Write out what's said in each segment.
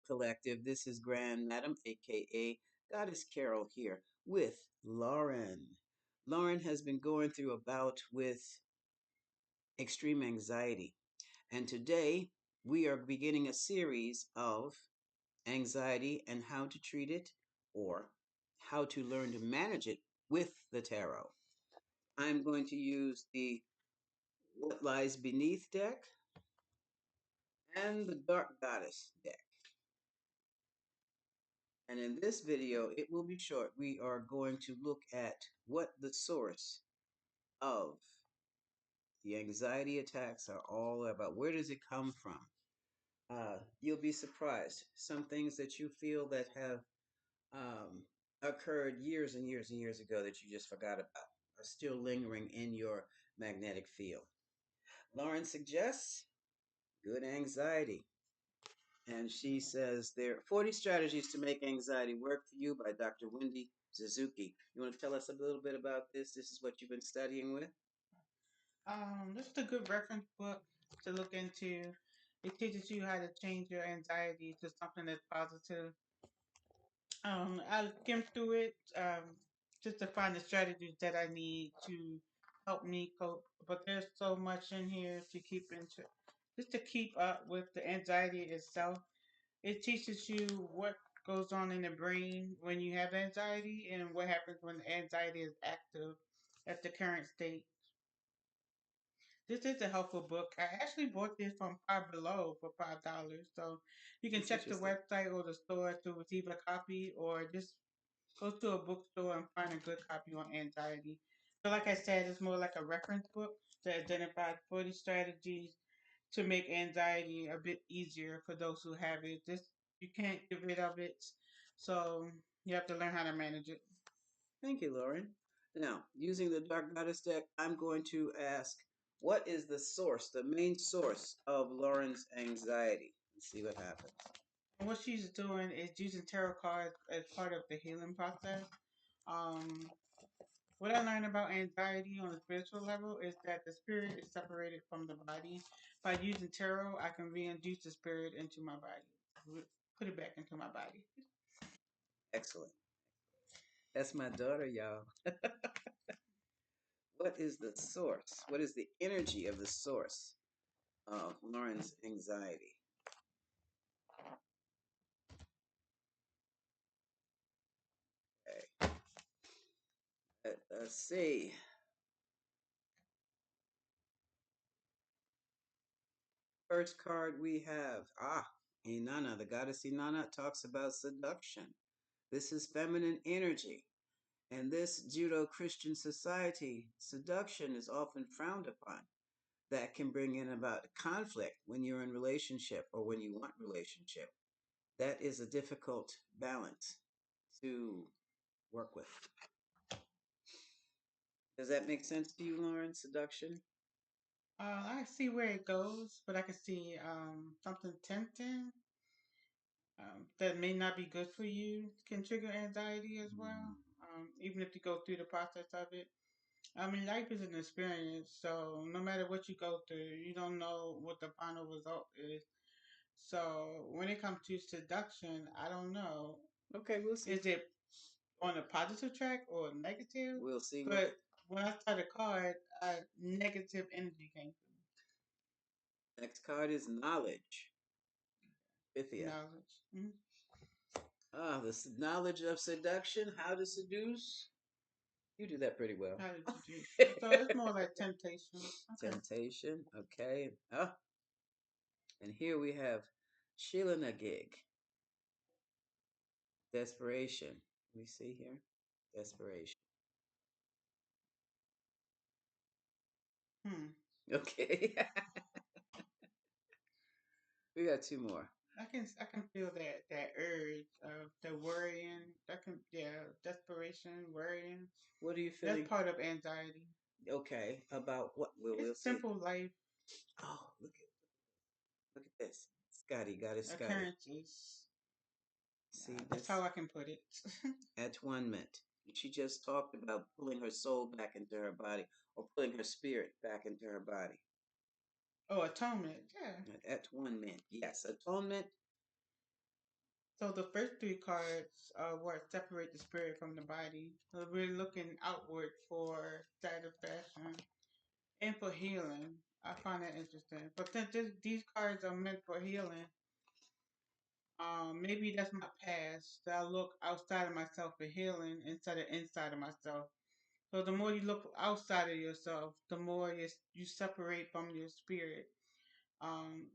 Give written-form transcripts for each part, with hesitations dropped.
Collective. This is Grand Madam, aka Goddess Carol, here with Lauren. Lauren has been going through a bout with extreme anxiety, and today we are beginning a series of anxiety and how to treat it or how to learn to manage it with the tarot. I'm going to use the What Lies Beneath deck and the Dark Goddess deck. And in this video, it will be short. We are going to look at what the source of the anxiety attacks are all about. Where does it come from? You'll be surprised. Some things that you feel that have um, occurred years and years and years ago that you just forgot about are still lingering in your magnetic field. Lauren suggests good anxiety. And she says there are 40 strategies to make anxiety work for you by Dr. Wendy Suzuki. You want to tell us a little bit about this? This is what you've been studying with? This is a good reference book to look into. It teaches you how to change your anxiety to something that's positive. I skimmed through it just to find the strategies that I need to help me cope. But there's so much in here to keep into, just to keep up with the anxiety itself. It teaches you what goes on in the brain when you have anxiety and what happens when the anxiety is active at the current state. This is a helpful book. I actually bought this from Five Below for $5. So you can That's check the interesting. website or the store to receive a copy or just go to a bookstore and find a good copy on anxiety. So like I said, it's more like a reference book that identifies 40 strategies to make anxiety a bit easier for those who have it. Just you can't get rid of it. So you have to learn how to manage it. Thank you, Lauren. Now, using the Dark Goddess deck, I'm going to ask what is the source, the main source of Lauren's anxiety? Let's see what happens. And what she's doing is using tarot cards as part of the healing process. Um, what I learned about anxiety on a spiritual level is that the spirit is separated from the body. By using tarot, I can reintroduce the spirit into my body, put it back into my body. Excellent. That's my daughter, y'all. What is the source? What is the energy of the source of Lauren's anxiety? Okay. Let's see. First card we have Inanna. The goddess Inanna talks about seduction. This is feminine energy. In this Judo Christian society, seduction is often frowned upon. That can bring in about conflict when you're in relationship or when you want relationship. That is a difficult balance to work with. Does that make sense to you, Lauren? Seduction? I see where it goes, but I can see something tempting that may not be good for you can trigger anxiety as well, Mm. even if you go through the process of it. I mean, life is an experience, so no matter what you go through, you don't know what the final result is. So when it comes to seduction, I don't know. Okay, we'll see. Is it on a positive track or negative? We'll see what But when I started the card, negative energy came next card is knowledge. through. Pythia. Knowledge. Mm-hmm. Knowledge of seduction, how to seduce. You do that pretty well. How did you do? So it's more like temptation. Okay. Temptation, okay. And here we have Sheila Nagig. Desperation. Let me see here. Desperation. Hmm. Okay. We got two more. I can feel that urge of the worrying. That can desperation, worrying. What are you That's feeling? part of anxiety. Okay. About what? We'll It's see. simple life Oh, look at this. Scotty got it, Scotty. occurrences. See That's how this? I can put it. Atonement. She just talked about pulling her soul back into her body or pulling her spirit back into her body. Oh, atonement. Yeah. Atonement. Yes, atonement. So the first three cards are what separate the spirit from the body. So we're looking outward for satisfaction and for healing. I find that interesting. But since these cards are meant for healing, maybe that's my past. That I look outside of myself for healing instead of inside of myself. So the more you look outside of yourself, the more you separate from your spirit.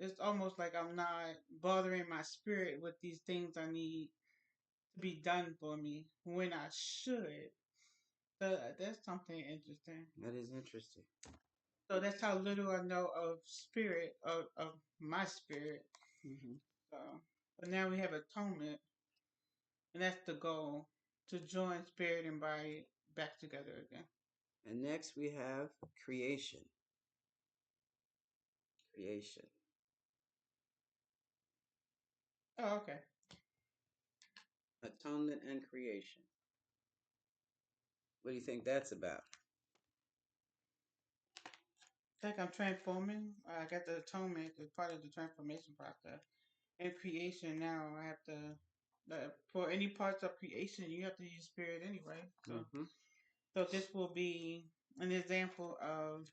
It's almost like I'm not bothering my spirit with these things I need to be done for me when I should. So that's something interesting. That is interesting. So that's how little I know of spirit, of my spirit. Hmm. So, but now we have atonement, and that's the goal to join spirit and body back together again. And next we have creation. Creation. Oh, okay. Atonement and creation. What do you think that's about? It's like I'm transforming. I got the atonement as part of the transformation process. And creation now, I have to, for any parts of creation, you have to use spirit anyway. So, Hmm. so this will be an example of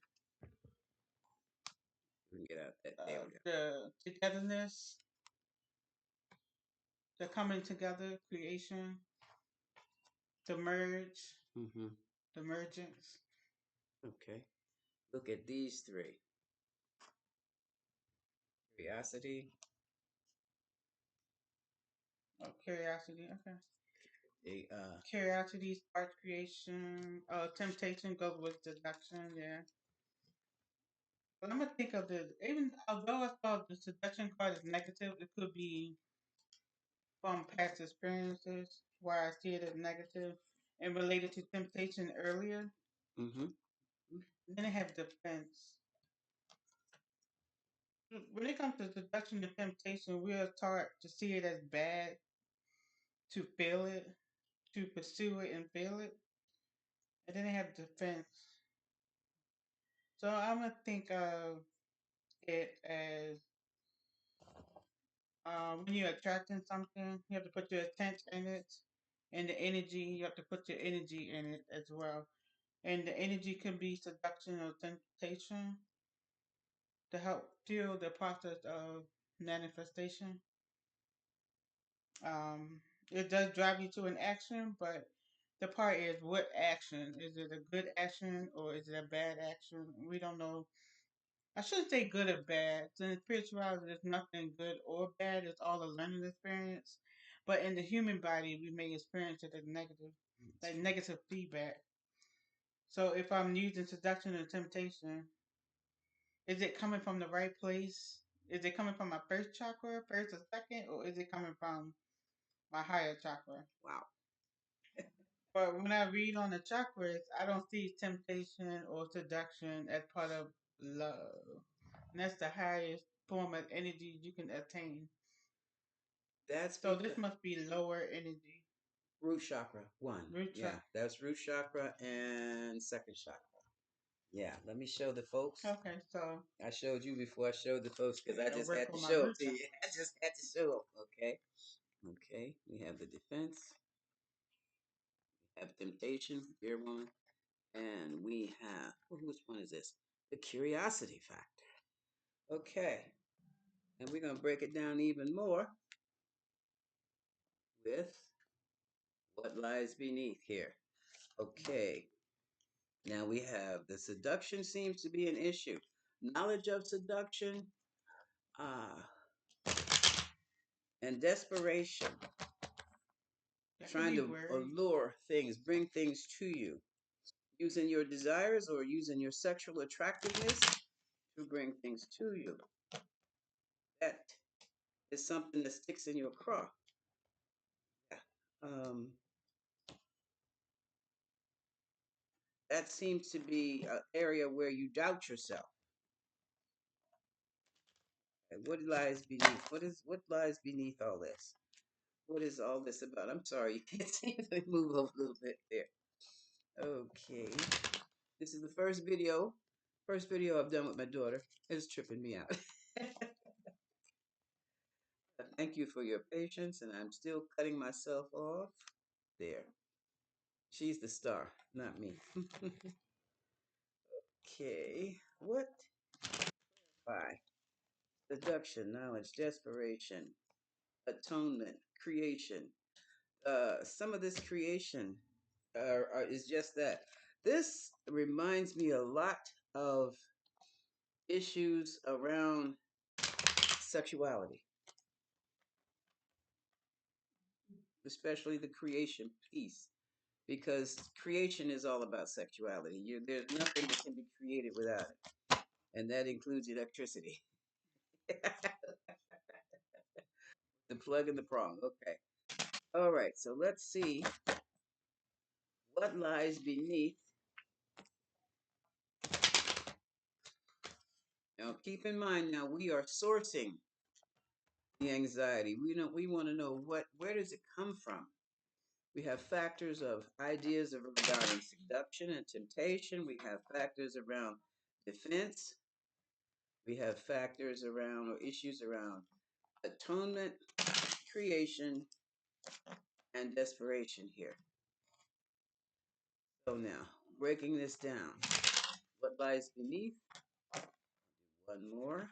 We can get out that. There we the togetherness, the coming together, creation, the merge, go. Hmm. the mergence, Okay. Look at these three: curiosity, curiosity. Okay. the Curiosity, spark creation, temptation goes with seduction. Yeah. But I'm gonna think of the even although I saw the seduction card is negative, it could be from past experiences where I see it as negative and related to temptation earlier. hmm Then I have defense. When it comes to seduction and temptation, we are taught to see it as bad, to feel it, to pursue it and feel it. And then they have defense. So I'm gonna think of it as when you're attracting something, you have to put your attention in it, and the energy you have to put your energy in it as well. And the energy can be seduction or temptation to help fuel the process of manifestation. Um, it does drive you to an action, but the part is what action? Is it a good action or is it a bad action? We don't know. I shouldn't say good or bad. So in spirituality, there's nothing good or bad. It's all a learning experience. But in the human body, we may experience it as negative, like negative feedback. So if I'm using seduction or temptation, is it coming from the right place? Is it coming from my first chakra, first or second, or is it coming from my higher chakra? Wow. But when I read on the chakras, I don't see temptation or seduction as part of love. And that's the highest form of energy you can attain. That's So this because must be lower energy. root chakra one. Root Yeah, chakra. that's root chakra and second chakra. Yeah, let me show the folks. Okay, so I showed you before I showed the folks because I I just work had to on my show it root to chakra. you. I just had to show them. Okay. Okay. We have the defense, we have temptation, fear one, and we have, which one is this? The curiosity factor. Okay. And we're going to break it down even more with what lies beneath here. Okay. Now we have the seduction seems to be an issue. Knowledge of seduction, uh, and desperation, That could trying be to worry. allure things, bring things to you, using your desires or using your sexual attractiveness to bring things to you. That is something that sticks in your craw. Yeah. Um, that seems to be an area where you doubt yourself. And what lies beneath? What lies beneath all this? What is all this about? I'm sorry, you can't see. Let me move over a little bit there. Okay. This is the first video. First video I've done with my daughter. It's tripping me out. Thank you for your patience, and I'm still cutting myself off. There. She's the star, not me. Okay. What? Why? Seduction, knowledge, desperation, atonement, creation. Some of this creation is just that. This reminds me a lot of issues around sexuality, especially the creation piece, because creation is all about sexuality. There's nothing that can be created without it, and that includes electricity. The plug and the prong. Okay. All right. So let's see what lies beneath. Now, keep in mind. Now we are sourcing the anxiety. We want to know where does it come from. We have factors of ideas of regarding seduction and temptation. We have factors around defense. We have factors around or issues around atonement, creation, and desperation here. So now, breaking this down, what lies beneath? One more.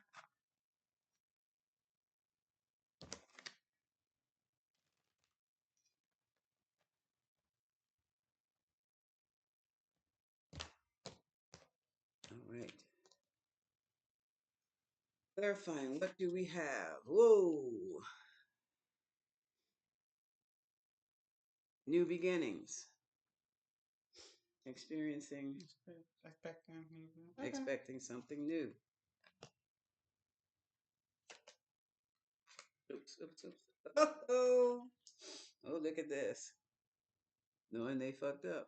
All right. Clarifying, what do we have? Whoa! New beginnings. Experiencing, Expecting. Okay. expecting something new. Oops, oops, oops. Oh, oh, look at this. Knowing they fucked up.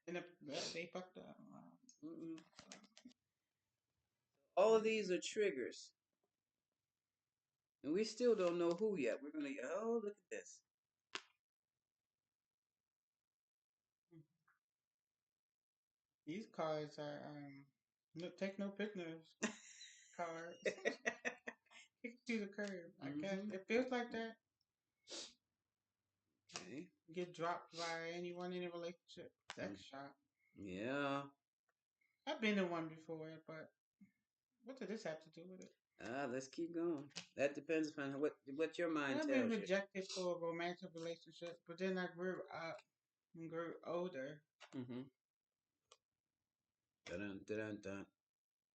And they fucked up. Mm-mm. All of these are triggers. And we still don't know who yet. We're going to, oh, look at this. These cards are no, take no prisoners cards. Kick to the curb. I guess Mm-hmm. it feels like that. Okay. Get dropped by anyone in a relationship. Mm. Sex shop. Yeah. I've been in one before, but what does this have to do with it? Let's keep going. That depends upon what your mind I've been tells you. rejected for a romantic relationship, but then I grew up and grew older. Mm-hmm. Dun dun dun.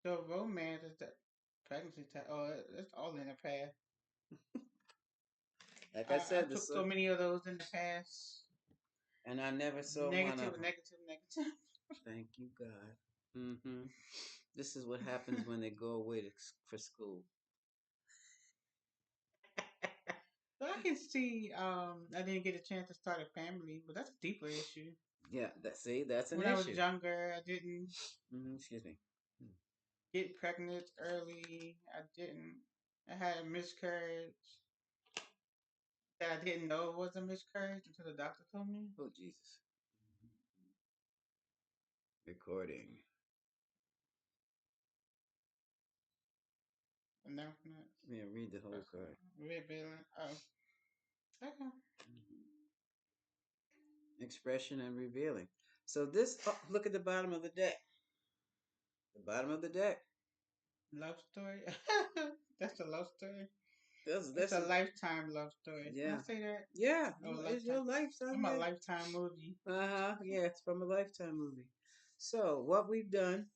So romance is that pregnancy test. Oh, it's all in the past. Like I I said, took this, so many of those in the past. and I never saw one of Negative, them. negative, negative. Thank you, God. Mm-hmm. This is what happens when they go away for school. So I can see I didn't get a chance to start a family, but that's a deeper issue. Yeah, that's an When I was issue. younger, I didn't Excuse me. get pregnant early. I didn't. I had a miscarriage that I didn't know was a miscarriage until the doctor told me. Oh, Jesus. Recording. Announcement. Yeah, read the whole Personal. card. Revealing. Oh, okay. Expression and revealing. So this, oh, look at the bottom of the deck. The bottom of the deck. Love story. That's a love story. That's It's that's a a lifetime love story. Can I yeah, say that? yeah. Oh, It's lifetime. your lifetime. I'm a Yeah. lifetime movie. Yeah, it's from a Lifetime movie. So what we've done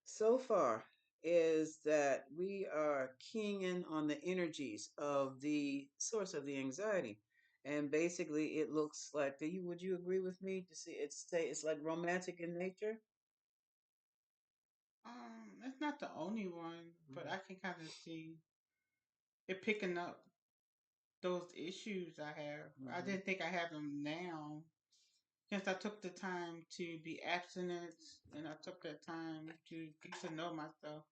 so far is that we are keying in on the energies of the source of the anxiety. And basically it looks like, would you agree with me to see it's like romantic in nature? It's not the only one, but I can kind of see it picking up those issues I have. I Mm-hmm. didn't think I have them now. Since I took the time to be abstinent and I took that time to get to know myself.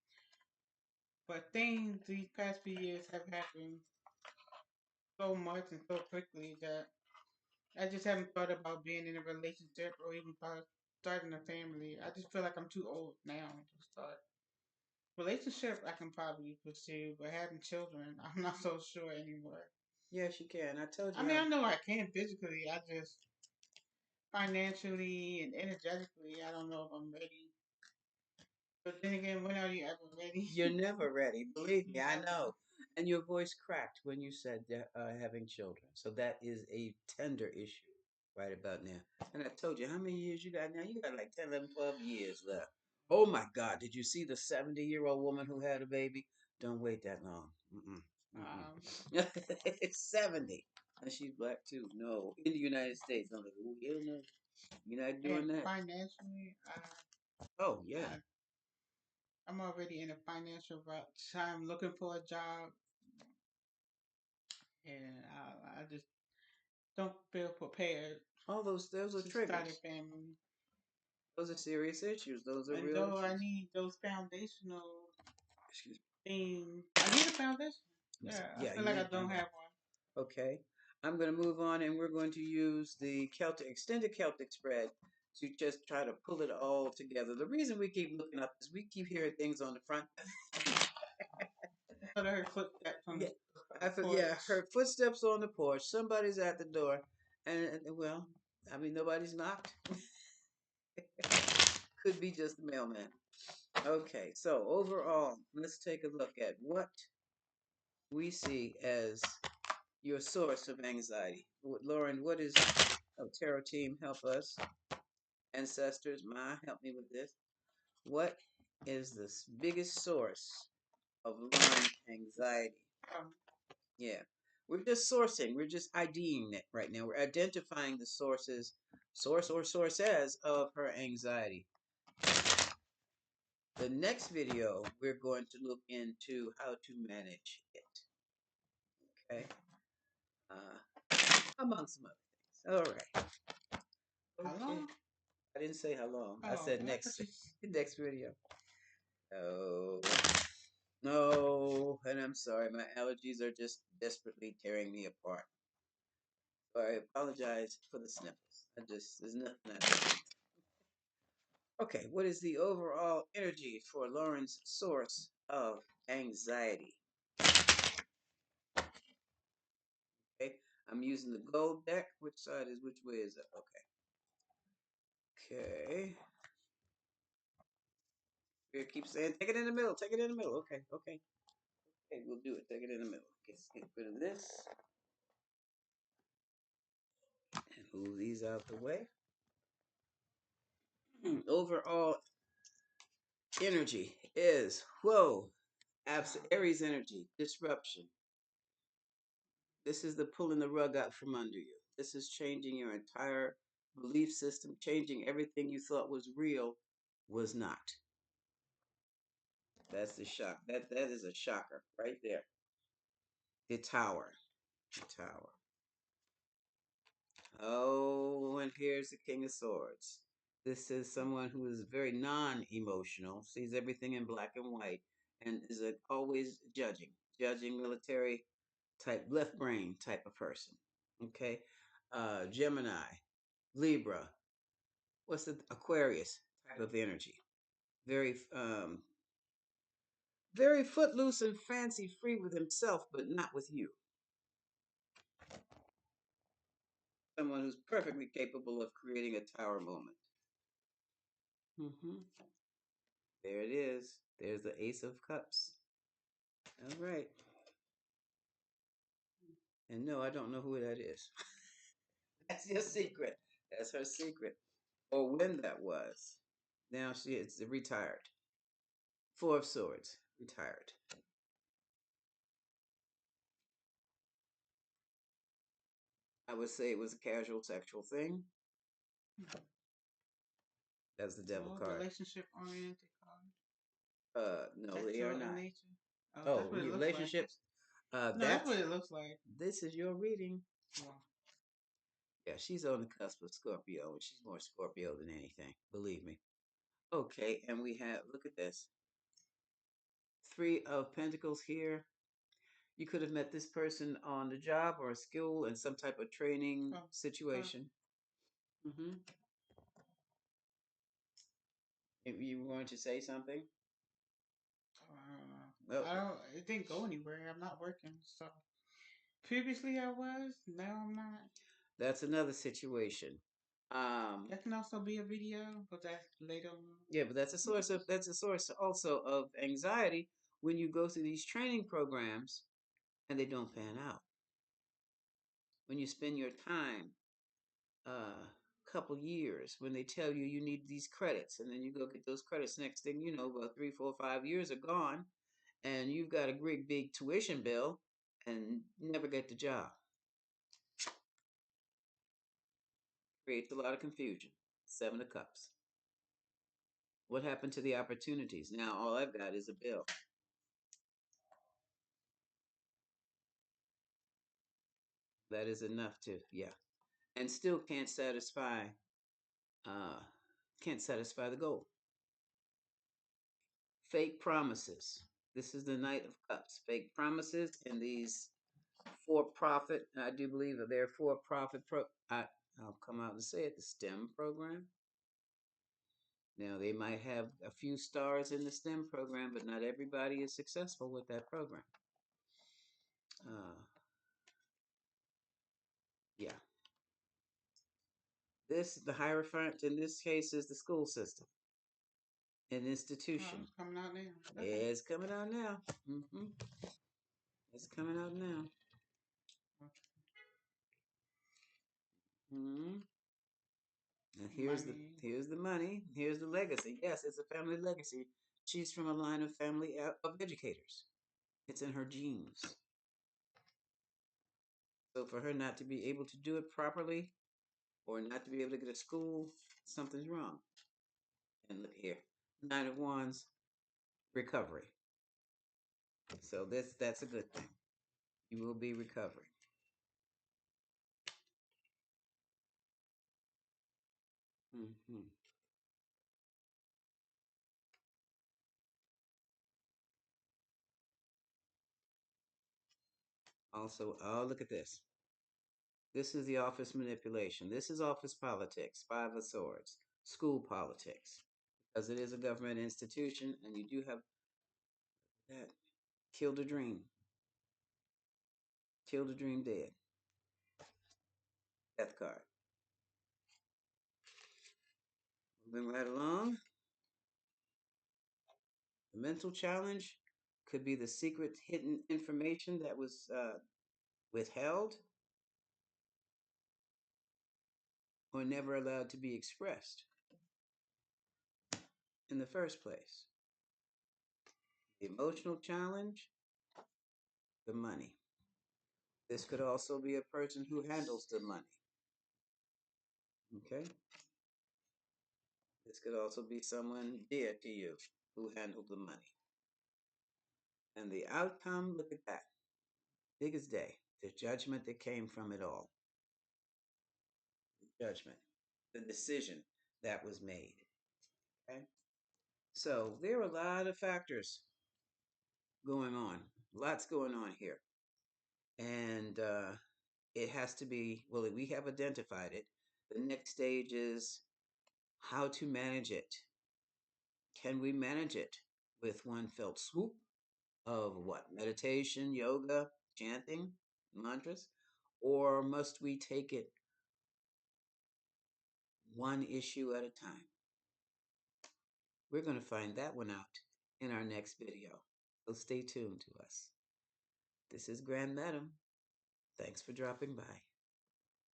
But things these past few years have happened so much and so quickly that I just haven't thought about being in a relationship or even thought starting a family. I just feel like I'm too old now to start. Relationship I can probably pursue, but having children, I'm not so sure anymore. Yes, you can. I told I you mean, I I'm. know I can physically. I just financially and energetically, I don't know if I'm ready. But then again, when are you ever ready? You're never ready. Believe me, I Never. know. And your voice cracked when you said that, having children. So that is a tender issue right about now. And I told you, how many years you got now? You got like 10, 11, 12 years left. Oh my God, did you see the 70-year-old woman who had a baby? Don't wait that long. Mm-mm. Um, Mm-mm. It's 70. And she's black too. No, in the United States. I'm like, oh, hell no. You're not and doing that. financially, Oh, yeah. I, I'm already in a financial rut. I'm looking for a job, and I just don't feel prepared All those are to start a triggers. family. Those are serious issues. Those are And real though I issues. need those foundational Excuse things, I need a foundation. me. Yeah, I Yeah, feel you like I need don't have one. okay. I'm going to move on and we're going to use the Celtic extended Celtic spread to just try to pull it all together. The reason we keep looking up is we keep hearing things on the front. I thought I heard footsteps on Yeah, the yeah, I porch. heard footsteps on the porch. Somebody's at the door, and well, I mean nobody's knocked. Could be just the mailman. Okay, so overall, let's take a look at what we see as your source of anxiety. Lauren, what is, oh, tarot team, help us. Ancestors, Ma, help me with this. What is the biggest source of Lauren's anxiety? Um, Yeah. We're just sourcing. We're just IDing it right now. We're identifying the source or sources of her anxiety. The next video, we're going to look into how to manage it. Okay. Among some other things. All right. how Okay. long? I didn't say how long. I Oh, said I thought next you. next video. Oh no, and I'm sorry. My allergies are just desperately tearing me apart. So I apologize for the sniffles. There's nothing I can do. Okay, what is the overall energy for Lauren's source of anxiety? Okay, I'm using the gold deck. Which side is which way is it? Okay. Okay. Here it keeps saying, take it in the middle, take it in the middle. Okay, okay. Okay, we'll do it. Take it in the middle. Okay, get rid of this and move these out the way. Overall energy is, whoa, Aries energy, disruption. This is the pulling the rug out from under you. This is changing your entire belief system, changing everything you thought was real was not. That's the shock. That is a shocker right there. The tower. The tower. Oh, and here's the King of Swords. This is someone who is very non-emotional, sees everything in black and white, and is always judging military type, left brain type of person. Okay, Gemini, Libra. What's the Aquarius type of energy? Very, very footloose and fancy free with himself, but not with you. Someone who's perfectly capable of creating a tower moment. Hmm. There it is. There's the Ace of Cups. All right. And no, I don't know who that is. That's your secret. That's her secret. Or when that was. Now she is retired. Four of Swords, retired. I would say it was a casual sexual thing. That's the devil Oh, card. relationship oriented card. No, they are Sexual in not. nature. Oh, Oh, that's what it looks like. relationships. No, that's That's what it looks like. this is your reading. Wow. Yeah, she's on the cusp of Scorpio, and she's more Scorpio than anything. Believe me. Okay, and we have look at this. Three of Pentacles here. You could have met this person on the job or a school in some type of training Oh, oh, situation. Hmm. If you want to say something, Well, It didn't go anywhere. I'm not working. So previously I was. Now I'm not. that's another situation. Um, That can also be a video, but that's later on. yeah, but that's a source also of anxiety when you go through these training programs and they don't pan out. When you spend your time couple years when they tell you you need these credits and then you go get those credits, next thing you know, about 3 4 5 years are gone and you've got a great big tuition bill and never get the job. Creates a lot of confusion. Seven of Cups. What happened to the opportunities? Now all I've got is a bill. That is enough to, yeah, and still uh can't satisfy the goal. Fake promises. This is the Knight of Cups. Fake promises and these for profit. I do believe that they're for profit. I'll come out and say it. The STEM program. Now they might have a few stars in the STEM program, but not everybody is successful with that program. Uh, yeah, the Hierophant in this case is the school system, an Oh, institution. it's coming out now. Okay. It's coming out now. hmm It's coming out now. hmm And Money. here's the money. Here's the legacy. Yes, it's a family legacy. She's from a line of family of educators. It's in her genes. So for her not to be able to do it properly or not to be able to get to school, something's wrong. And look here, Nine of Wands, recovery. So that's a good thing. You will be recovering. hmm Also, oh look at this. This is the office manipulation. This is office politics. Five of Swords, school politics, because it is a government institution, and you do have that. Killed a dream. Killed a dream dead. Death card. Moving right along. The mental challenge could be the secret hidden information that was withheld or never allowed to be expressed in the first place. The emotional challenge, the money. This could also be a person who handles the money. Okay? This could also be someone dear to you who handled the money. And the outcome, look at that. Biggest day. The judgment that came from it all. The judgment. The decision that was made. Okay? So there are a lot of factors going on. Lots going on here. And it has to be, well, we have identified it. The next stage is how to manage it. Can we manage it with one felt swoop of what? Meditation, yoga, chanting, mantras? Or must we take it one issue at a time? We're going to find that one out in our next video. So stay tuned to us. This is Grand Madam. Thanks for dropping by.